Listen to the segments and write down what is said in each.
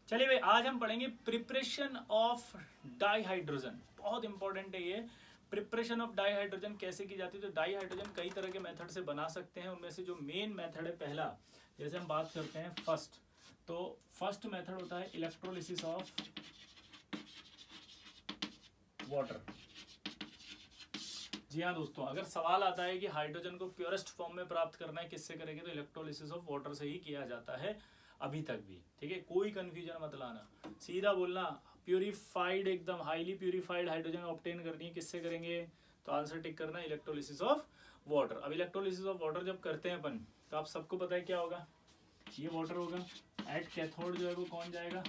चलिए भाई, आज हम पढ़ेंगे प्रिपरेशन ऑफ डाईहाइड्रोजन। बहुत इंपॉर्टेंट है ये। प्रिपरेशन ऑफ डाईहाइड्रोजन कैसे की जाती है? तो डाईहाइड्रोजन कई तरह के मेथड से बना सकते हैं। उनमें से जो मेन मेथड है पहला, जैसे हम बात करते हैं फर्स्ट, तो फर्स्ट मेथड होता है इलेक्ट्रोलिसिस ऑफ वाटर। जी हाँ दोस्तों, अगर सवाल आता है कि हाइड्रोजन को प्योरेस्ट फॉर्म में प्राप्त करना है, किससे करेंगे? तो इलेक्ट्रोलिसिस ऑफ वाटर से ही किया जाता है अभी तक भी। ठीक है, कोई कंफ्यूजन मत लाना, सीधा बोलना प्यूरिफाइड, एकदम हाईली प्यूरिफाइड हाइड्रोजन ऑब्टेन करनी है, किससे करेंगे? तो आंसर टिक करना इलेक्ट्रोलिसिस ऑफ वाटर। अब इलेक्ट्रोलिसिस ऑफ वाटर जब करते हैं अपन, तो आप सबको पता है क्या होगा? ये वाटर होगा, एट कैथोड जो है वो कौन जाएगा?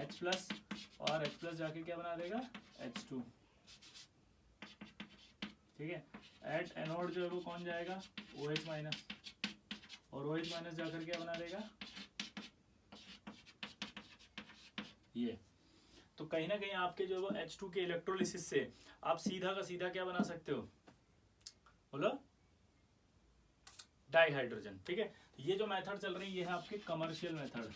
H प्लस, और H प्लस जाके क्या बना देगा? H2। ठीक है, एट एनोड जो है वो कौन जाएगा? OH माइनस, और OH माइनस जाकर क्या बना देगा? ये। तो कहीं ना कहीं आपके जो है वो H2 के इलेक्ट्रोलिसिस से आप सीधा का सीधा क्या बना सकते हो? बोलो, डाईहाइड्रोजन। ठीक है, ये जो मेथड चल रही है ये है आपके कमर्शियल मेथड।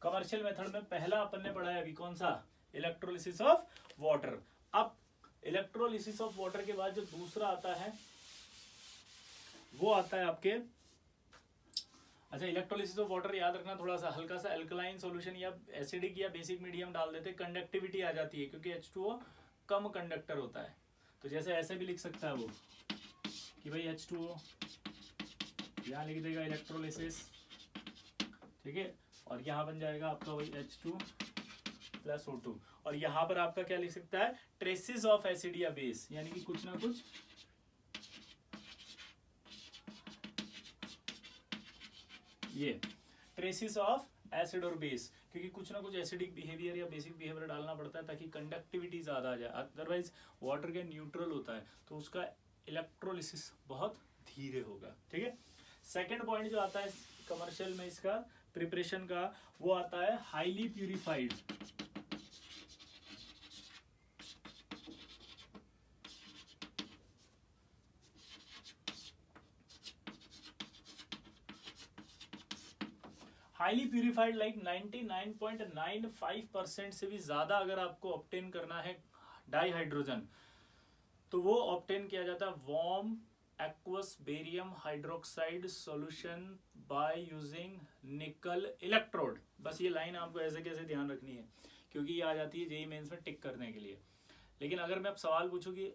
कमर्शियल मेथड में पहला अपन ने पढ़ा है अभी, कौन सा? Electrolysis of water. अब इलेक्ट्रोलिसिस ऑफ वाटर के बाद जो दूसरा आता है वो आता है आपके, अच्छा, इलेक्ट्रोलिसिस ऑफ वाटर याद रखना, थोड़ा सा हल्का सा अल्कलाइन सॉल्यूशन या एसिडिक या बेसिक मीडियम डाल देते, कंडक्टिविटी आ जाती है, क्योंकि H2O कम कंडक्टर होता है। तो जैसे ऐसे भी लिख सकता है वो कि भाई H2O, यहाँ लिख देगा इलेक्ट्रोलिसिस, ठीक है, और यहाँ बन जाएगा आपका वही H2 प्लस O2, और यहाँ पर आपका क्या लिख सकता है? ट्रेसेस ऑफ एसिड या बेस, यानी कि कुछ ना कुछ ये ट्रेसेस ऑफ एसिड और बेस, क्योंकि कुछ ना कुछ एसिडिक बिहेवियर या बेसिक बिहेवियर डालना पड़ता है ताकि कंडक्टिविटी ज्यादा आ जाए। अदरवाइज वाटर के न्यूट्रल होता है तो उसका इलेक्ट्रोलिसिस बहुत धीरे होगा। ठीक है, सेकेंड पॉइंट जो आता है कमर्शियल में इसका प्रिपरेशन का, वो आता है highly purified. Highly purified like 99.95% से भी ज्यादा अगर आपको ऑब्टेन करना है डाईहाइड्रोजन, तो वो ऑब्टेन किया जाता है warm aqueous barium hydroxide solution by using निकल इलेक्ट्रोड। बस ये लाइन आपको ऐसे कैसे ध्यान रखनी है, क्योंकि ये आ जाती है जेईई मेंस में टिक करने के लिए। लेकिन अगर मैं अब सवाल पूछूं कि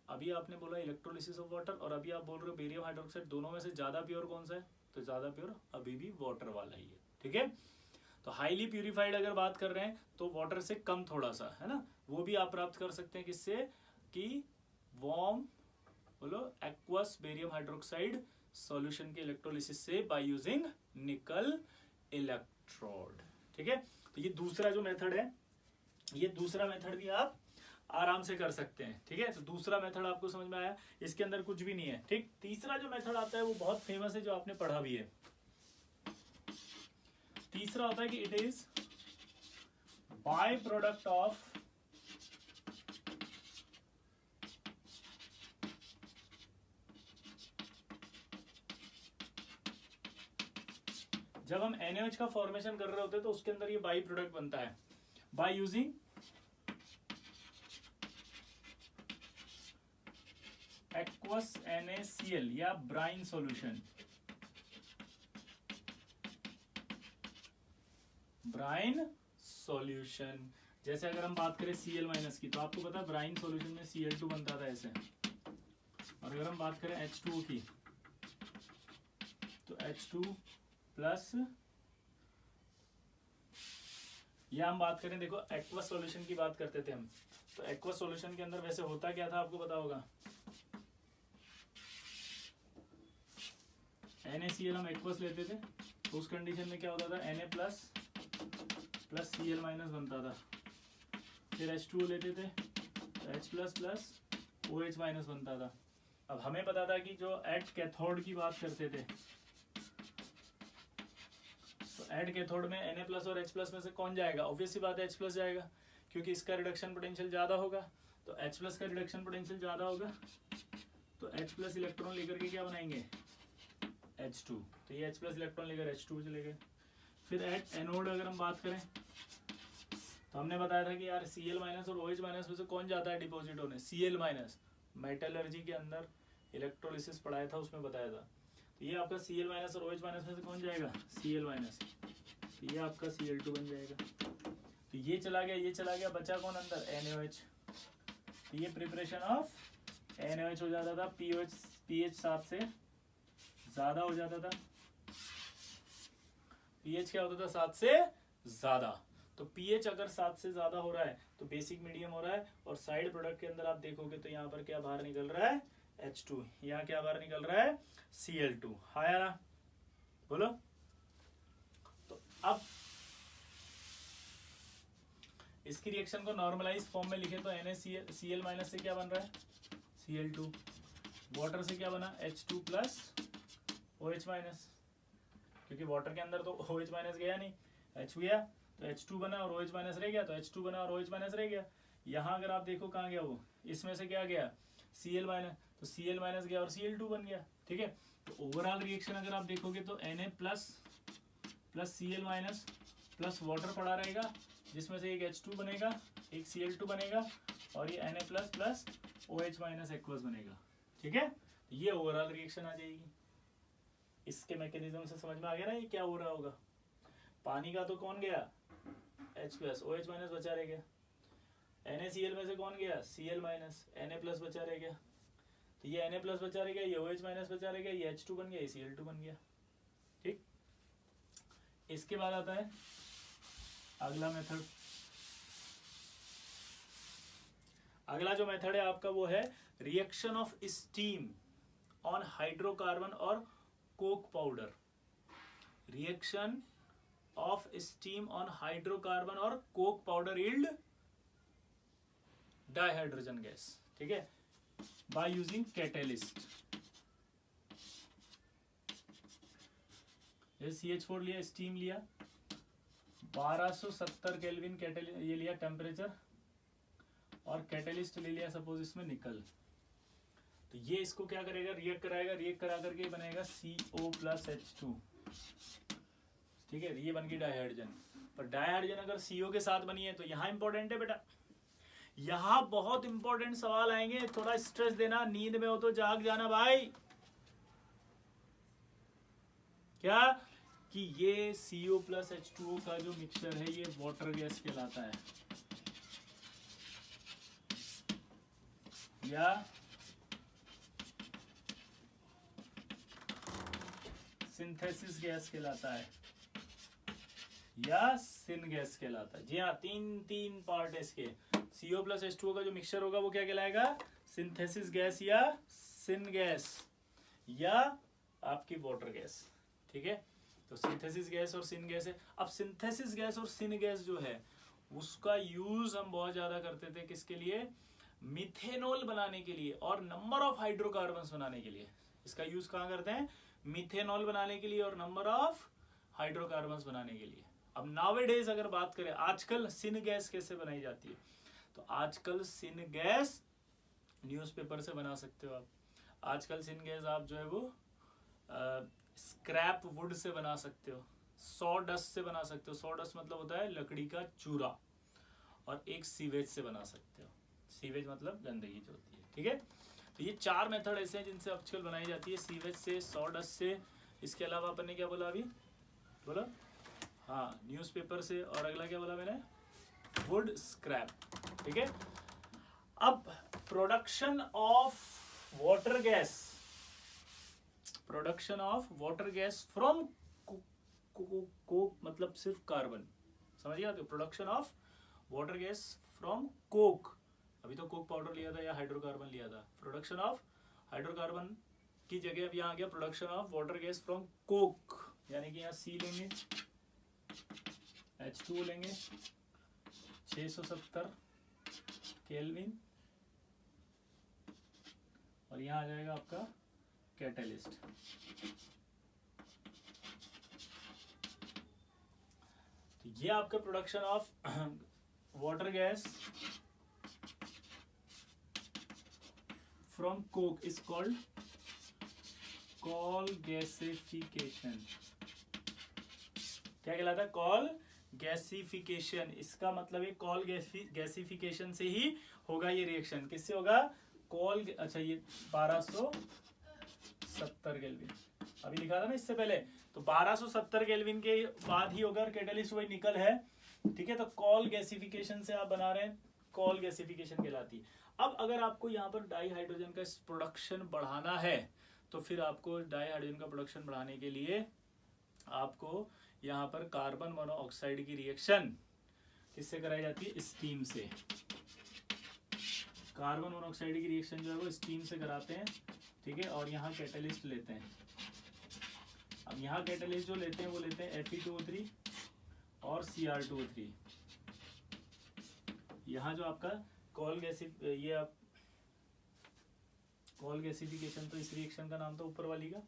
अभी आपने बोला इलेक्ट्रोलिसिस ऑफ वाटर और अभी आप बोल रहे हो बेरियम हाइड्रोक्साइड, दोनों में से ज्यादा प्योर कौन सा है? तो ज्यादा प्योर अभी भी वाटर वाला ही है। ठीक है, तो हाईली प्यूरिफाइड अगर बात कर रहे हैं तो वाटर से कम थोड़ा सा है ना, वो भी आप प्राप्त कर सकते हैं किससे? कि वार्म, बोलो, एक्वस बेरियम हाइड्रोक्साइड सॉल्यूशन के इलेक्ट्रोलिसिस से बाय यूजिंग निकल इलेक्ट्रोड। ठीक है, तो ये दूसरा जो मेथड है, ये दूसरा मेथड भी आप आराम से कर सकते हैं। ठीक है, तो दूसरा मेथड आपको समझ में आया, इसके अंदर कुछ भी नहीं है। ठीक, तीसरा जो मेथड आता है वो बहुत फेमस है, जो आपने पढ़ा भी है। तीसरा होता है कि it is by product of जब हम NaOH का फॉर्मेशन कर रहे होते हैं तो उसके अंदर ये बाई प्रोडक्ट बनता है बाय यूजिंग एक्वस NaCl या ब्राइन सॉल्यूशन। ब्राइन सॉल्यूशन, जैसे अगर हम बात करें Cl माइनस की, तो आपको पता है ब्राइन सॉल्यूशन में Cl2 बनता था ऐसे, और अगर हम बात करें H2O की तो H2 प्लस, या हम बात करें, देखो एक्वस सॉल्यूशन की बात करते थे हम, तो एक्वस सॉल्यूशन के अंदर वैसे होता क्या था आपको पता होगा? NaCl हम एक्वस लेते थे तो उस कंडीशन में क्या होता था? Na plus plus Cl minus बनता था, फिर H2O लेते थे तो H plus plus OH minus बनता था। अब हमें पता था कि जो एट कैथोड की बात करते थे, तो एट कैथोड में Na प्लस और H प्लस में से कौन जाएगा? ऑब्वियस सी बात है H प्लस जाएगा, क्योंकि इसका रिडक्शन पोटेंशियल ज्यादा होगा, तो H प्लस का रिडक्शन पोटेंशियल ज्यादा होगा तो H H+ इलेक्ट्रॉन लेकर के क्या बनाएंगे, H2। तो ये H+ इलेक्ट्रॉन लेकर H2 चले गए। फिर एट एनोड अगर हम बात करें तो हमने बताया था कि यार Cl- और OH- में से कौन जाता है डिपॉजिट होने, Cl-। मेटलर्जी के अंदर इलेक्ट्रोलिसिस पढ़ाया था, उसमें बताया था। तो ये आपका Cl- और OH- में से कौन जाएगा, Cl-। तो ये आपका Cl2 बन जाएगा। तो ये चला गया, ये चला गया, बचा कौन अंदर, NaOH। तो ये प्रिपरेशन ऑफ NaOH हो जाता था, pH 7 से ज्यादा हो जाता था। pH क्या होता था, 7 से ज्यादा। तो pH अगर 7 से ज्यादा हो रहा है तो बेसिक मीडियम हो रहा है, और साइड प्रोडक्ट के अंदर आप देखोगे तो यहाँ पर क्या बाहर निकल रहा है, H2। यहाँ क्या बाहर निकल रहा है, Cl2। हाँ या ना, बोलो। तो अब इसकी रिएक्शन को नॉर्मलाइज फॉर्म में लिखे तो NaCl- से क्या बन रहा है, Cl2। वाटर से क्या बना, H2+ OH-, क्योंकि वाटर के अंदर तो OH- गया नहीं, H गया तो H2 बना और OH- रह गया, तो H2 बना और OH- रह गया। यहाँ अगर आप देखो कहाँ गया वो, इसमें से क्या गया, Cl-, तो Cl- गया और Cl2 बन गया। ठीक है, तो ओवरऑल रिएक्शन अगर आप देखोगे तो Na plus Cl- plus water पड़ा रहेगा, जिसमें से एक H2 बनेगा, एक Cl2 बनेगा, और ये Na plus plus OH- aqueous बनेगा। ठीक है, ये ओवरऑल रिएक्शन आ जाएगी। इसके मैकेनिज्म से समझ में आ गया ना ये क्या हो रहा होगा। पानी का तो कौन गया, H+, OH- बचा रह गया। NaCl में से कौन गया, Cl-, Na+ बचा रह गया। तो ये Na+ बचा रह गया, ये OH- बचा रह गया, ये H2 बन गया, ये Cl2 बन गया। ठीक, इसके बाद आता है अगला मेथड। अगला जो मेथड है आपका वो है reaction of steam on hydrocarbon और coke powder. Reaction of steam on hydrocarbon और coke powder yield dihydrogen gas. ठीक है, बाय यूजिंग कैटेलिस्ट। ये CH4 लिया, स्टीम लिया, 1270 केल्विन ये लिया टेम्परेचर, और कैटेलिस्ट ले लिया सपोज इसमें निकल। तो ये इसको क्या करेगा, रिएक्ट कराएगा, रिएक्ट करा करके बनेगा CO+H2। ठीक है, ये बन गई डाइहाइड्रोजन। पर डाइहाइड्रोजन अगर CO के साथ बनी है तो यहाँ इंपॉर्टेंट है बेटा, यहाँ बहुत इंपॉर्टेंट सवाल आएंगे, थोड़ा स्ट्रेस देना, नींद में हो तो जाग जाना भाई। क्या कि ये CO+H2O का जो मिक्सचर है ये वाटर गैस कहलाता है, या सिंथेसिस गैस कहलाता है, या सिन गैस कहलाता है। जी हाँ, तीन पार्ट है इसके। CO+H2O का जो मिक्सचर होगा वो क्या कहलाएगा, सिंथेसिस गैस या सिन गैस या आपकी वाटर गैस। ठीक है, तो सिंथेसिस गैस और सिन गैस है। अब सिंथेसिस गैस और सिन गैस जो है उसका यूज हम बहुत ज्यादा करते थे, किसके लिए, मिथेनॉल बनाने के लिए और नंबर ऑफ हाइड्रोकार्बन्स बनाने के लिए। इसका यूज कहाँ करते हैं, मिथेनॉल बनाने के लिए और नंबर ऑफ हाइड्रोकार्बन्स बनाने के लिए। अब नावेडेज अगर बात करें आजकल सिन गैस कैसे बनाई जाती है, तो आजकल सिन गैस न्यूज़पेपर से बना सकते हो आप। आजकल सिन गैस आप जो है वो स्क्रैप वुड से बना सकते हो, सॉडस्ट से बना सकते हो। सॉडस्ट मतलब होता है लकड़ी का चूरा, और एक सीवेज से बना सकते हो। सीवेज मतलब गंदगी जो होती है। ठीक है, तो ये 4 मेथड ऐसे हैं जिनसे आजकल बनाई जाती है, सीवेज से, सॉडस्ट से, इसके अलावा अपन ने क्या बोला अभी, बोला हाँ न्यूज़पेपर से, और अगला क्या बोला मैंने, वुड स्क्रैप। ठीक है, अब production of water gas, production of water gas from Coke मतलब सिर्फ कार्बन, समझ गया। तो production of water gas from Coke, अभी तो कोक पाउडर लिया था या हाइड्रोकार्बन लिया था। प्रोडक्शन ऑफ हाइड्रोकार्बन की जगह अब यहाँ आ गया production of water gas from Coke, यानी कि यहाँ C लेंगे, H2O लेंगे 670 केल्विन, और यहाँ आ जाएगा आपका कैटलिस्ट। तो ये आपका production of water gas from coke is called call gasification. क्या कहलाता है? Call gasification. इसका मतलब है कॉल गैसिफिकेशन से ही होगा ये रिएक्शन। किससे होगा? कॉल, अच्छा ये 1270 केल्विन अभी लिखा था ना इससे पहले, तो 1270 केल्विन के बाद ही होगा। कैटलिस्ट वही निकल है, ठीक है। तो कॉल गैसिफिकेशन से आप बना रहे हैं, कॉल गैसिफिकेशन कहलाती है। अब अगर आपको यहाँ पर डाई हाइड्रोजन का प्रोडक्शन बढ़ाना है, तो फिर आपको डाई हाइड्रोजन का प्रोडक्शन बढ़ाने के लिए आपको यहाँ पर कार्बन मोनोऑक्साइड की रिएक्शन किससे कराई जाती है? स्टीम से। कार्बन मोनोऑक्साइड की रिएक्शन जो है वो स्टीम से कराते हैं, ठीक है। और यहाँ कैटलिस्ट लेते हैं। अब यहाँ कैटलिस्ट जो लेते हैं वो लेते हैं Fe2O3 और Cr2O3। यहाँ जो आपका कॉल गैसिफिकेशन, तो इस रिएक्शन का नाम था ऊपर वाली का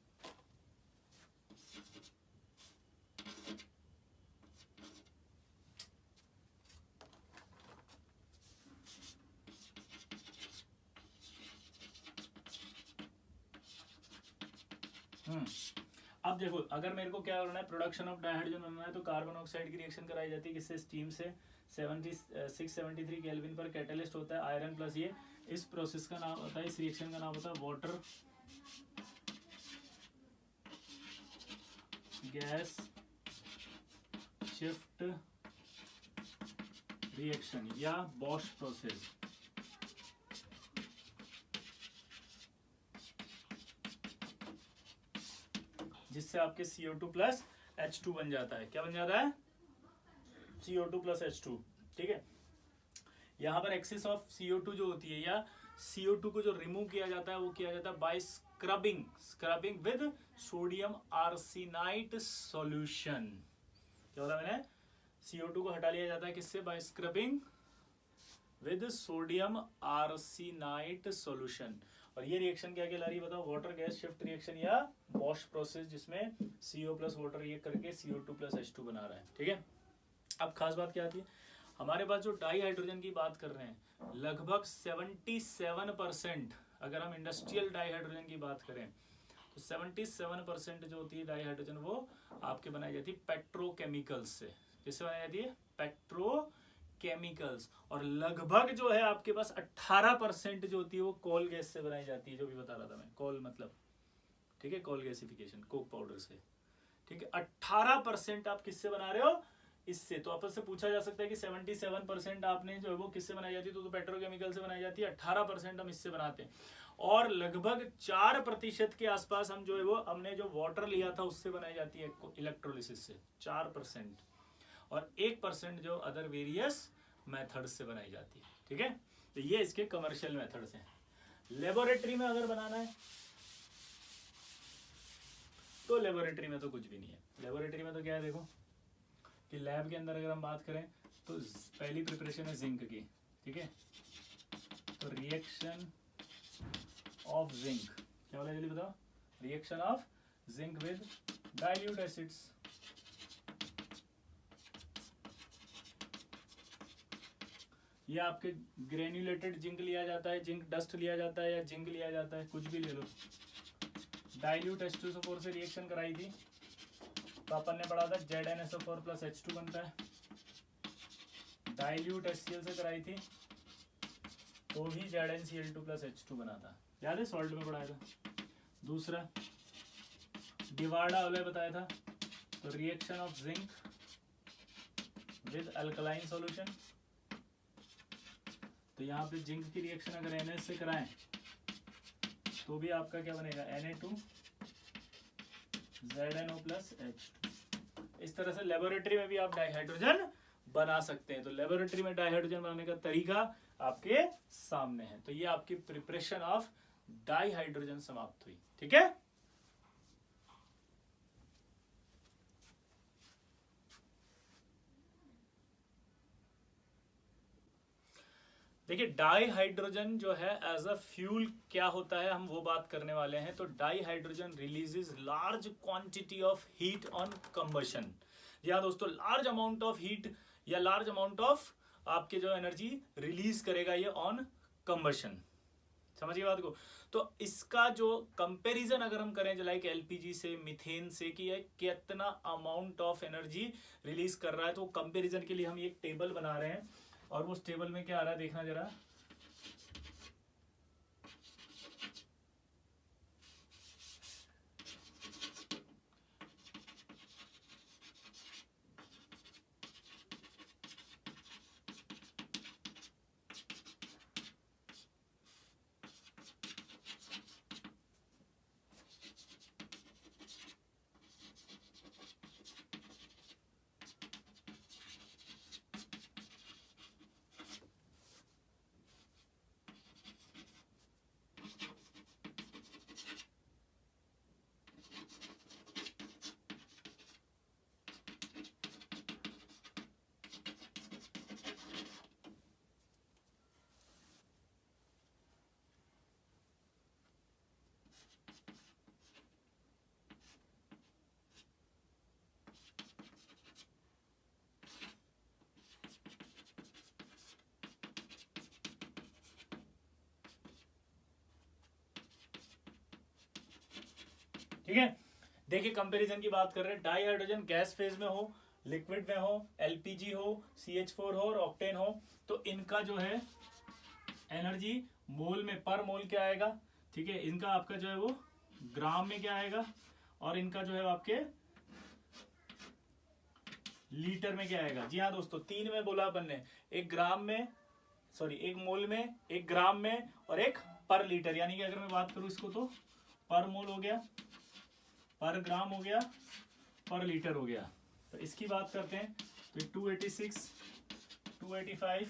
अब देखो, अगर मेरे को क्या करना है, प्रोडक्शन ऑफ डाइहाइड्रोजन बनना है, तो कार्बन ऑक्साइड की रिएक्शन कराई जाती है किससे? स्टीम से। 673 केल्विन पर कैटलिस्ट होता है आयरन प्लस ये। इस प्रोसेस का नाम होता है, इस रिएक्शन का नाम होता है वाटर गैस शिफ्ट रिएक्शन या बॉश प्रोसेस। जिससे आपके CO2 प्लस H2 बन जाता है। क्या बन जाता है? CO2 प्लस H2, ठीक है। यहाँ पर एक्सेस ऑफ CO2 जो होती है, या CO2 को जो रिमूव किया जाता है वो किया जाता है by scrubbing with sodium arsenite solution. क्या बोला मैंने? CO2 को हटा लिया जाता है किससे? By scrubbing with sodium arsenite solution. और ये रिएक्शन क्या कहला रही है बताओ? वाटर गैस शिफ्ट रिएक्शन या बॉश प्रोसेस, जिसमें CO प्लस वाटर ये करके CO2 प्लस H2 बना रहा है, ठीक है। अब खास बात क्या आती है, हमारे पास जो डाई हाइड्रोजन की बात कर रहे हैं, लगभग 77%, अगर हम इंडस्ट्रियल डाई हाइड्रोजन की बात करें तो 77% जो होती है डाई हाइड्रोजन वो आपके बनाई जाती है पेट्रोकेमिकल्स से। किससे बनाई जाती है? पेट्रोकेमिकल्स। और लगभग जो है आपके पास 18% जो होती है वो कोल गैस से बनाई जाती है, जो भी बता रहा था मैं। कोल मतलब, ठीक है, कोल गैसिफिकेशन कोक पाउडर से, ठीक है। 18% आप किससे बना रहे हो? इससे। तो आपस से पूछा जा सकता है कि 77% आपने जो है वो किससे बनाई जाती है? तो पेट्रोकेमिकल से बनाई जाती है। 18% हम इससे बनाते हैं। और लगभग 4% के आसपास हम जो है वो हमने जो वाटर लिया था उससे बनाई जाती है इलेक्ट्रोलिसिस से, 4%। और 1% जो अदर वेरियस मेथड से बनाई जाती है, ठीक है। तो ये इसके कमर्शियल मेथड्स हैं। लेबोरेटरी में अगर बनाना है तो लेबोरेटरी में तो कुछ भी नहीं है। लेबोरेटरी में तो क्या है, देखो कि लैब के अंदर अगर हम बात करें तो पहली प्रिपरेशन है जिंक की, ठीक है। तो रिएक्शन ऑफ जिंक, क्या बोला जल्दी बताओ? Reaction of zinc with dilute acids. ये आपके ग्रेन्युलेटेड जिंक लिया जाता है, जिंक डस्ट लिया जाता है, या जिंक लिया जाता है, कुछ भी ले लो। डाइल्यूट H2SO4 से रिएक्शन कराई थी तो अपन ने पढ़ा था ZnSO4 प्लस H2 बनता है। डाइल्यूट HCl से कराई थी तो भी ZnCl2 प्लस H2 बना था, याद है? सॉल्ट में पढ़ाया था। दूसरा डिवार्डा वाले बताया था, तो reaction of zinc with alkaline solution. तो यहाँ पे जिंक की रिएक्शन अगर Na से कराएं तो भी आपका क्या बनेगा? Na2 ZnO plus H2। इस तरह से लेबोरेटरी में भी आप डाइहाइड्रोजन बना सकते हैं। तो लेबोरेटरी में डाइहाइड्रोजन बनाने का तरीका आपके सामने है। तो ये आपकी प्रिपरेशन ऑफ डाइहाइड्रोजन समाप्त हुई, ठीक है। देखिए डाइहाइड्रोजन जो है एज अ फ्यूल क्या होता है, हम वो बात करने वाले हैं। तो dihydrogen releases large quantity of heat on combustion. या दोस्तों, लार्ज अमाउंट ऑफ हीट या लार्ज अमाउंट ऑफ आपके जो एनर्जी रिलीज करेगा ये ऑन कंबशन। समझिए बात को। तो इसका जो कंपैरिजन अगर हम करें लाइक एलपीजी से, मीथेन से, कि ये कितना अमाउंट ऑफ एनर्जी रिलीज कर रहा है, तो कंपैरिजन के लिए हम एक टेबल बना रहे हैं। और उस टेबल में क्या आ रहा है देखना जरा। ठीक है, देखिए कंपैरिजन की बात कर रहे हैं। डाई हाइड्रोजन गैस फेज में हो, लिक्विड में हो, एलपीजी हो, CH4 हो और ऑक्टेन हो, तो इनका जो है एनर्जी मोल में, पर मोल क्या आएगा, ठीक है, इनका आपका जो है वो ग्राम में क्या आएगा, और इनका जो है आपके लीटर में क्या आएगा। जी हाँ दोस्तों, 3 में बोला अपन ने, एक ग्राम में, सॉरी एक मोल में, एक ग्राम में, और एक पर लीटर। यानी कि अगर मैं बात करूं इसको तो पर मोल हो गया, पर ग्राम हो गया, पर लीटर हो गया। तो इसकी बात करते हैं तो 286, 285,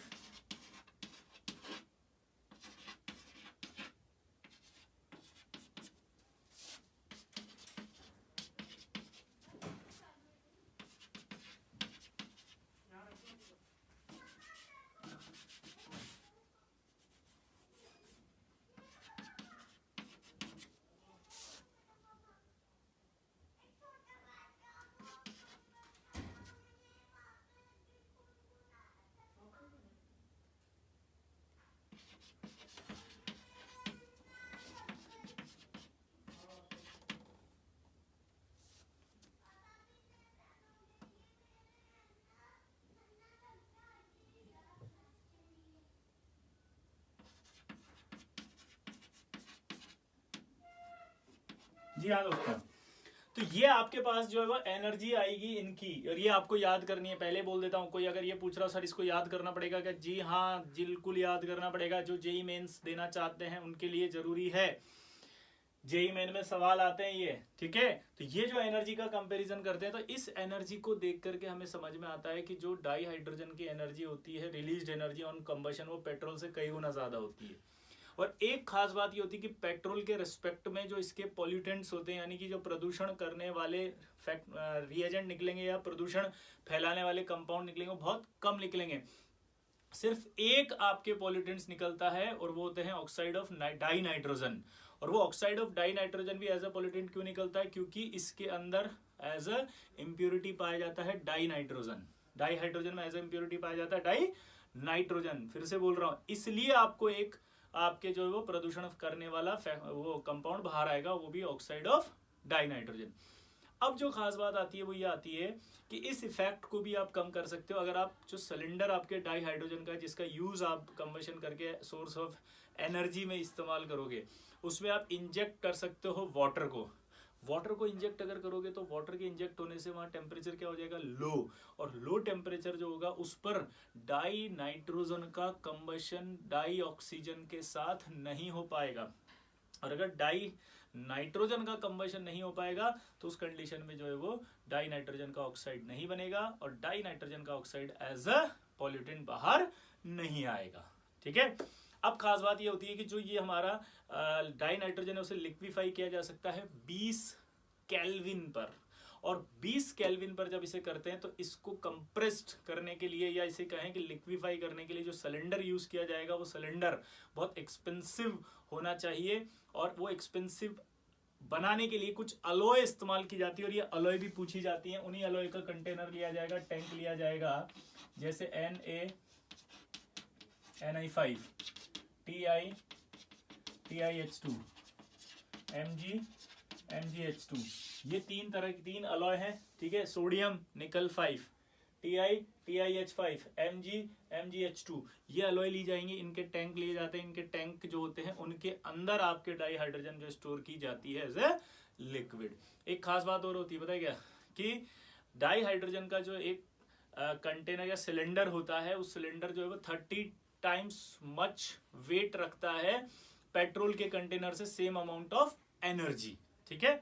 जी हाँ दोस्तों, तो ये आपके पास जो है वो एनर्जी आएगी इनकी, और ये आपको याद करनी है। पहले बोल देता हूँ, कोई अगर ये पूछ रहा हो सर इसको याद करना पड़ेगा क्या, जी हाँ बिल्कुल याद करना पड़ेगा। जो जेई मेंस देना चाहते हैं उनके लिए जरूरी है, जेई मेन में सवाल आते हैं ये, ठीक है। तो ये जो एनर्जी का कंपैरिजन करते हैं, तो इस एनर्जी को देख करके हमें समझ में आता है कि जो डाई हाइड्रोजन की एनर्जी होती है, रिलीज्ड एनर्जी ऑन कंबशन, वो पेट्रोल से कई गुना ज्यादा होती है। और एक खास बात ये होती है कि पेट्रोल के रिस्पेक्ट में जो इसके पॉल्यूटेंट्स होते हैं, यानी कि जो प्रदूषण करने वाले रिएजेंट निकलेंगे या प्रदूषण फैलाने वाले कंपाउंड निकलेंगे, वो बहुत कम निकलेंगे। सिर्फ एक आपके पॉल्यूटेंट्स निकलता है, और वो होते हैं ऑक्साइड ऑफ डाई नाइट्रोजन। और वो ऑक्साइड ऑफ डाई नाइट्रोजन भी एज अ पॉल्यूटेंट क्यों निकलता है, क्योंकि इसके अंदर एज अ इम्प्योरिटी पाया जाता है डाई नाइट्रोजन। डाई हाइड्रोजन में एज अ इम्प्योरिटी पाया जाता है डाई नाइट्रोजन। फिर से बोल रहा हूं, इसलिए आपको एक आपके जो है वो प्रदूषण करने वाला वो कंपाउंड बाहर आएगा, वो भी ऑक्साइड ऑफ डाई नाइट्रोजन। अब जो खास बात आती है वो ये आती है कि इस इफेक्ट को भी आप कम कर सकते हो अगर आप जो सिलेंडर आपके डाई हाइड्रोजन का है, जिसका यूज आप कंबशन करके सोर्स ऑफ एनर्जी में इस्तेमाल करोगे, उसमें आप इंजेक्ट कर सकते हो वाटर को। वाटर को इंजेक्ट अगर करोगे तो वाटर के इंजेक्ट होने से वहां टेम्परेचर क्या हो जाएगा, लो। और लो टेम्परेचर जो होगा उस पर डाई नाइट्रोजन का कंबशन डाई ऑक्सीजन के साथ नहीं हो पाएगा। और अगर डाई नाइट्रोजन का कंबशन नहीं हो पाएगा तो उस कंडीशन में जो है वो डाई नाइट्रोजन का ऑक्साइड नहीं बनेगा, और डाई नाइट्रोजन का ऑक्साइड एज अ पॉल्यूटेंट बाहर नहीं आएगा, ठीक है। अब खास बात ये होती है कि जो ये हमारा डाई नाइट्रोजन है उसे लिक्विफाई किया जा सकता है 20 केल्विन पर। और 20 केल्विन पर जब इसे करते हैं तो इसको कंप्रेस्ड करने के लिए, या इसे कहें कि लिक्विफाई करने के लिए, जो सिलेंडर यूज किया जाएगा वो सिलेंडर बहुत एक्सपेंसिव होना चाहिए। और वो एक्सपेंसिव बनाने के लिए कुछ अलॉय इस्तेमाल की जाती है, और ये अलॉय भी पूछी जाती है। उन्हीं अलॉय का कंटेनर लिया जाएगा, टैंक लिया जाएगा, जैसे NaNi5, Ti TiH2, Mg MgH2, ये तीन तरह की तीन अलॉय हैं, ठीक है। सोडियम निकल 5, TiH5, MgH2, ये अलॉय ली जाएंगी, इनके टैंक लिए जाते हैं। इनके टैंक जो होते हैं उनके अंदर आपके डाई हाइड्रोजन जो स्टोर की जाती है एज ए लिक्विड। एक खास बात और होती है, पता है क्या, कि डाई हाइड्रोजन का जो एक कंटेनर या सिलेंडर होता है, उस सिलेंडर जो है वो 30 टाइम्स मच वेट रखता है पेट्रोल के कंटेनर से सेम अमाउंट ऑफ एनर्जी, ठीक है।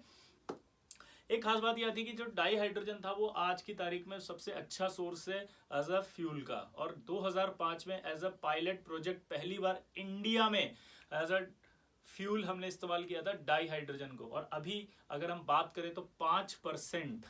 एक खास बात यह थी कि जो डाई हाइड्रोजन था वो आज की तारीख में सबसे अच्छा सोर्स है एज अ फ्यूल का, और 2005 में एज अ पायलट प्रोजेक्ट पहली बार इंडिया में एज अ फ्यूल हमने इस्तेमाल किया था डाई हाइड्रोजन को। और अभी अगर हम बात करें तो 5%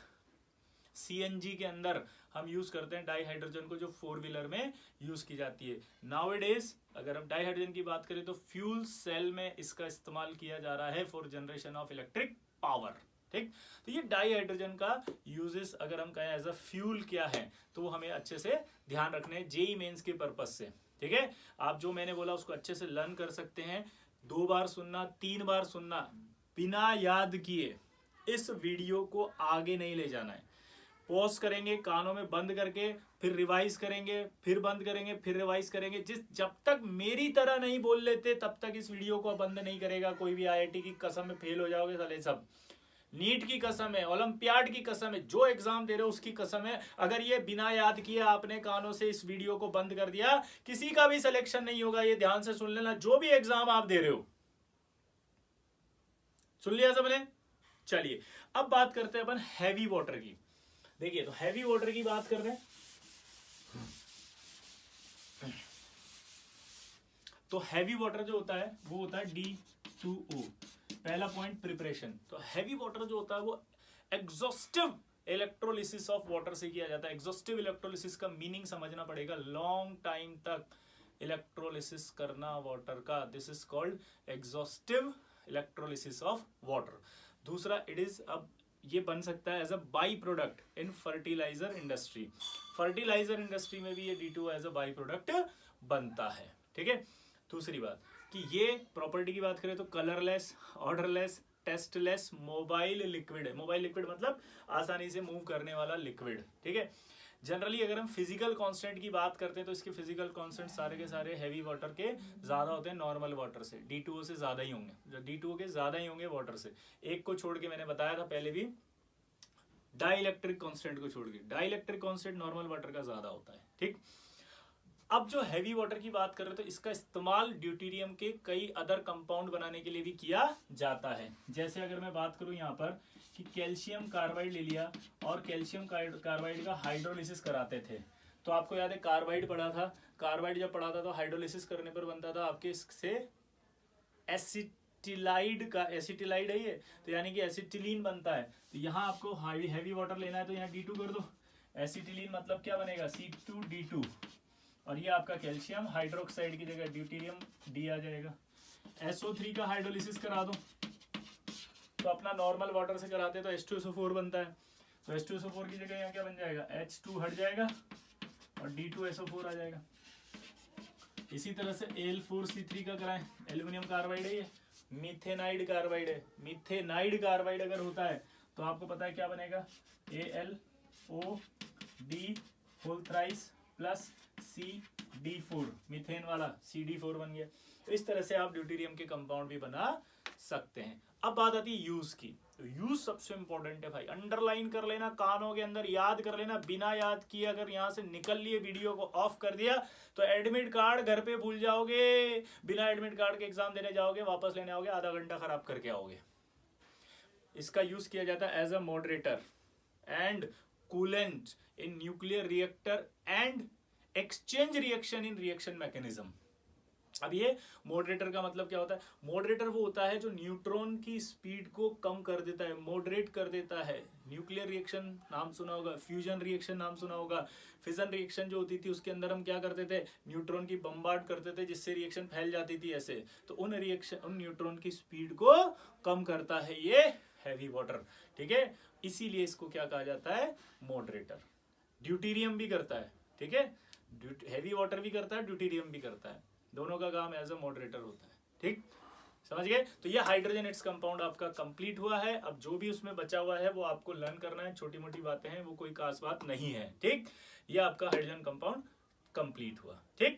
CNG के अंदर हम यूज करते हैं डाई हाइड्रोजन को, जो 4 व्हीलर में यूज की जाती है। नाउअडेज अगर हम डाई हाइड्रोजन की बात करें तो फ्यूल सेल में इसका इस्तेमाल किया जा रहा है for generation of electric power, ठीक। तो ये डाई हाइड्रोजन का यूजेस अगर हम कहें एज अ फ्यूल क्या है, तो वो हमें अच्छे से ध्यान रखने जेई मेंस के पर्पज से, ठीक है। आप जो मैंने बोला उसको अच्छे से लर्न कर सकते हैं, 2 बार सुनना, 3 बार सुनना, बिना याद किए इस वीडियो को आगे नहीं ले जाना है। पॉज करेंगे, कानों में बंद करके फिर रिवाइज करेंगे, फिर बंद करेंगे, फिर रिवाइज करेंगे। जब तक मेरी तरह नहीं बोल लेते तब तक इस वीडियो को बंद नहीं करेगा कोई भी। IIT की कसम में फेल हो जाओगे साले सब, नीट की कसम है, ओलंपियाड की कसम है, जो एग्जाम दे रहे हो उसकी कसम है। अगर ये बिना याद किए आपने कानों से इस वीडियो को बंद कर दिया, किसी का भी सिलेक्शन नहीं होगा। ये ध्यान से सुन लेना, जो भी एग्जाम आप दे रहे हो। सुन लिया सबने? चलिए अब बात करते हैं अपन हैवी वाटर की। देखिए तो हैवी वाटर की बात कर रहे हैं, तो हैवी वाटर जो होता है वो होता है D2O। पहला पॉइंट प्रिपरेशन। तो हैवी वाटर जो होता है वो एग्जॉस्टिव इलेक्ट्रोलिसिस ऑफ वाटर से किया जाता है। एग्जॉस्टिव इलेक्ट्रोलिसिस का मीनिंग समझना पड़ेगा, लॉन्ग टाइम तक इलेक्ट्रोलिसिस करना वाटर का, this is called exhaustive electrolysis of water. दूसरा, इट इज अब ये बन सकता है as a byproduct in fertiliser industry. Fertiliser industry में भी ये D2O as a by product बनता है, ठीक है। दूसरी बात कि ये प्रॉपर्टी की बात करें तो colourless, odourless, tasteless, mobile liquid है। मोबाइल लिक्विड मतलब आसानी से मूव करने वाला लिक्विड, ठीक है। जनरली अगर हम फिजिकल कांस्टेंट की बात करते हैं तो इसके फिजिकल कांस्टेंट सारे के सारे हैवी वाटर के ज्यादा होते हैं नॉर्मल वाटर से। D2O से ज्यादा ही होंगे, D2O के ज्यादा ही होंगे वाटर से। एक को छोड़ के मैंने बताया था पहले भी, डाई इलेक्ट्रिक कांस्टेंट को छोड़ के, dielectric constant normal water का ज्यादा होता है, ठीक। अब जो हैवी वाटर की बात कर रहे हैं तो इसका इस्तेमाल ड्यूटेरियम के कई अदर कंपाउंड बनाने के लिए भी किया जाता है। जैसे अगर मैं बात करूं यहाँ पर कि कैल्शियम कार्बाइड ले लिया और कैल्शियम कार्बाइड का हाइड्रोलिसिस कराते थे, तो आपको याद है कार्बाइड पढ़ा था। कार्बाइड जब पढ़ा था तो हाइड्रोलिसिस करने पर बनता था आपके इससे एसिटिलाइड का, एसिटिलाइड है ये, तो यानी कि एसिटिलीन बनता है। तो यहाँ आपको हैवी वाटर लेना है तो यहाँ D2 कर दो। एसिटिलीन मतलब क्या बनेगा, C2D2, और ये आपका कैल्शियम हाइड्रोक्साइड की जगह ड्यूटेरियम D आ जाएगा। SO3 का हाइड्रोलिसिस करा दो, तो अपना नॉर्मल वाटर से कराते तो H2SO4 बनता है, तो H2SO4 की जगह यहाँ क्या बन जाएगा, H2 हट जाएगा और D2SO4 आ जाएगा। इसी तरह से Al4C3 का कराएं, एल्यूमिनियम कार्बाइड है ये, मीथेनाइड कार्बाइड है। मीथेनाइड कार्बाइड अगर होता है तो आपको पता है क्या बनेगा, AlOD whole thrice plus CD4, methane वाला CD4 बन गया। तो इस तरह से आप ड्यूटेरियम के कंपाउंड भी बना सकते हैं। अब बात आती है यूज की, तो यूज सबसे इंपॉर्टेंट है भाई, अंडरलाइन कर लेना, कानों के अंदर याद कर लेना। बिना याद किए अगर यहाँ से निकल लिए, वीडियो को ऑफ कर दिया, तो एडमिट कार्ड घर पे भूल जाओगे। बिना एडमिट कार्ड के एग्जाम देने जाओगे, वापस लेने आओगे, आधा घंटा खराब करके आओगे। इसका यूज किया जाता है as a moderator and coolant in nuclear reactor and exchange reaction in reaction mechanism. अब ये मॉडरेटर का मतलब क्या होता है, मॉडरेटर वो होता है जो न्यूट्रॉन की स्पीड को कम कर देता है, मॉडरेट कर देता है। न्यूक्लियर रिएक्शन नाम सुना होगा, फ्यूजन रिएक्शन नाम सुना होगा। फिजन रिएक्शन जो होती थी उसके अंदर हम क्या करते थे, न्यूट्रॉन की बम्बार्ड करते थे जिससे रिएक्शन फैल जाती थी ऐसे, तो उन न्यूट्रॉन की स्पीड को कम करता है ये हैवी वाटर, ठीक है। इसीलिए इसको क्या कहा जाता है, मॉडरेटर। ड्यूटेरियम भी करता है, ठीक है, हैवी वाटर भी करता है, ड्यूटेरियम भी करता है, दोनों का काम एज अ मॉडरेटर होता है, ठीक। समझ गए? तो ये हाइड्रोजन इट्स कंपाउंड आपका कंप्लीट हुआ है। अब जो भी उसमें बचा हुआ है वो आपको लर्न करना है, छोटी मोटी बातें हैं, वो कोई खास बात नहीं है। ठीक, ये आपका हाइड्रोजन कंपाउंड कंप्लीट हुआ। ठीक।